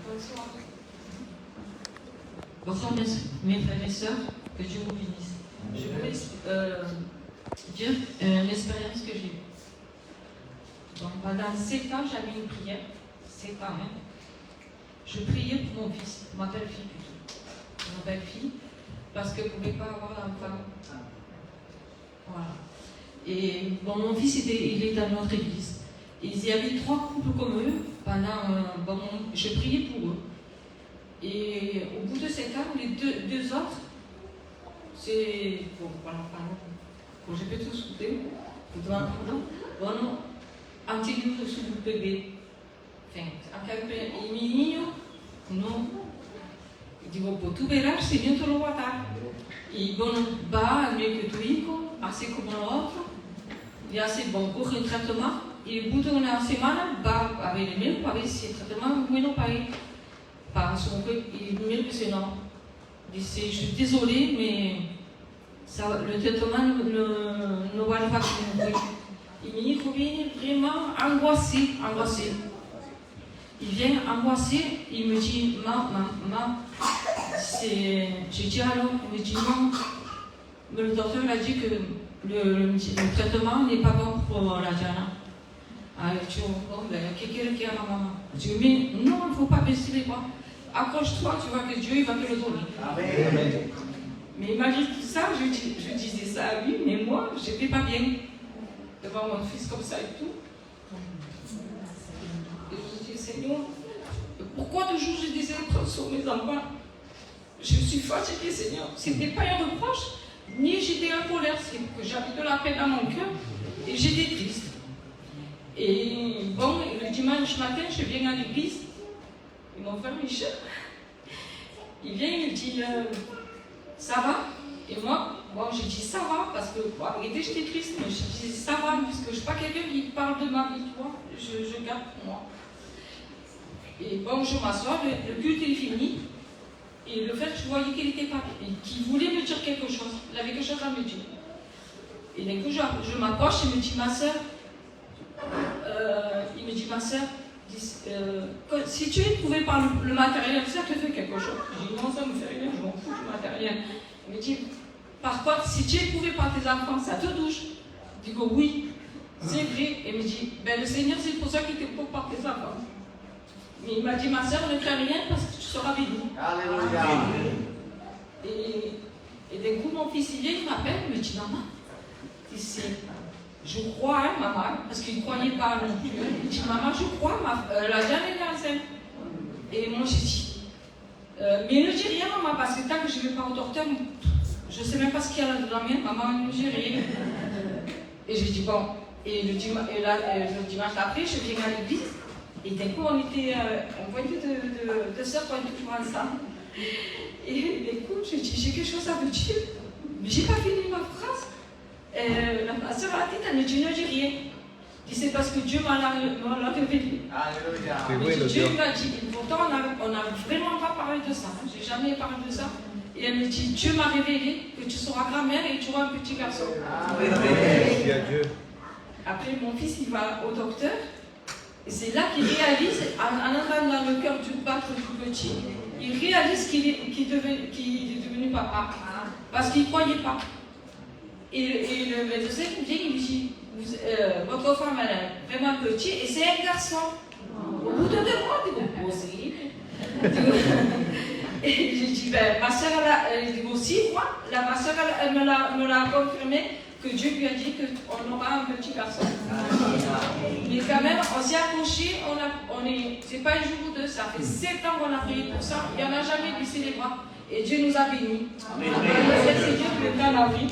Bonsoir. Bonsoir mes frères et sœurs, que Dieu vous bénisse. Je voulais dire une expérience que j'ai eue. Donc, pendant 7 ans, j'avais une prière. 7 ans, hein. Je priais pour mon fils, ma belle-fille plutôt. Ma belle-fille, parce qu'elle ne pouvait pas avoir d'enfant. Voilà. Et bon, mon fils, il est dans notre église. Et il y avait 3 couples comme eux. Je priais pour eux. Et au bout de 7 ans, les deux autres, c'est. Bon, voilà, quand je peux tout souder, anterior sul bebê. E menino, não. Digo, pô, tu verás se eu te lo matar. E bom, va mieux que tu hijo, así como el otro. Y así, bon, coge un traitement. Et au bout d'une semaine, va avec le médecin pour voir si le traitement est mieux ou pas. Parce qu'il est mieux que sinon. Je suis désolée, mais ça, le traitement ne va pas plus. Et il vient vraiment angoissé. Il vient angoissé, il me dit, maman, je dis alors, il me dit, non, le docteur a dit que le traitement n'est pas bon pour la Diana. Alors, je dis, bon, quelqu'un qui a la maman. Je dis, mais non, il ne faut pas baisser les bras. Accroche-toi, tu vois que Dieu il va te le donner. Amen. Mais malgré tout ça, je disais ça à lui, mais moi, je n'étais pas bien devant mon fils comme ça et tout. Et je dis, Seigneur, pourquoi toujours j'ai des épreuves sur mes enfants? Je suis fatiguée, Seigneur. Ce n'était pas un reproche, ni j'étais en colère, c'est que j'avais de la peine dans mon cœur et j'étais triste. Et bon, le dimanche matin, je viens à l'église. Et mon frère Michel, il vient, il me dit, ça va? Et moi, bon, je dis ça va, parce que, bon, en réalité, j'étais triste, mais je dis ça va, parce que je ne suis pas quelqu'un qui parle de ma vie, toi, je garde pour moi. Et bon, je m'assois, le culte est fini, et le fait, je voyais qu'il n'était pas, et qu'il voulait me dire quelque chose, il avait quelque chose à me dire. Et d'un coup, je m'approche, il me dit, ma soeur, si tu éprouvais par le matériel, ça te fait quelque chose. Je dis non, ça me fait rien, je m'en fous du matériel. Il me dit, par contre, si tu éprouvais par tes enfants, ça te touche. Je dis oui, c'est vrai. Il me dit, ben, le Seigneur, c'est pour ça qu'il t'éprouve par tes enfants. Mais il m'a dit, ma soeur, ne crains rien parce que tu seras bénie. Alléluia. Et d'un coup, mon fils, il vient, il m'appelle, il me dit, maman, je crois, hein, maman, parce qu'il ne croyait pas non plus. Il dit, maman, je crois, la Jeanne est enceinte. Et moi, j'ai dit, mais ne dis rien, maman, parce que tant que je ne vais pas au docteur, je ne sais même pas ce qu'il y a dans la mienne, maman, ne dis rien. Et j'ai dit, bon, et le dimanche après, je viens à l'église, et d'un coup, on voyait deux sœurs qui étaient toujours ensemble. Et d'un coup, j'ai dit, j'ai quelque chose à vous dire, mais je n'ai pas fini ma phrase. La sœur a dit, elle ne dit rien. C'est parce que Dieu m'a révélé. Alléluia. Dieu m'a dit, pourtant on n'a vraiment pas parlé de ça. Je n'ai jamais parlé de ça. Et elle me dit, Dieu m'a révélé que tu seras grand-mère et tu auras un petit garçon. Amen. Après, mon fils, il va au docteur. Et c'est là qu'il réalise, en entrant dans le cœur du battre du petit, il réalise qu'il est devenu papa. Parce qu'il ne croyait pas. Et le médecin vient, il me dit, votre femme elle est vraiment petite et c'est un garçon. Au bout de 2 mois, il dit, possible. Et j'ai dit, ben, ma soeur, elle dit aussi, moi, ma soeur, elle me l'a confirmé que Dieu lui a dit qu'on aura un petit garçon. Mais quand même, on s'est accroché, c'est pas un jour ou deux, ça fait 7 ans qu'on a prié pour ça, il n'y en a jamais baissé les bras. Et Dieu nous a bénis. C'est Dieu qui nous donne la vie.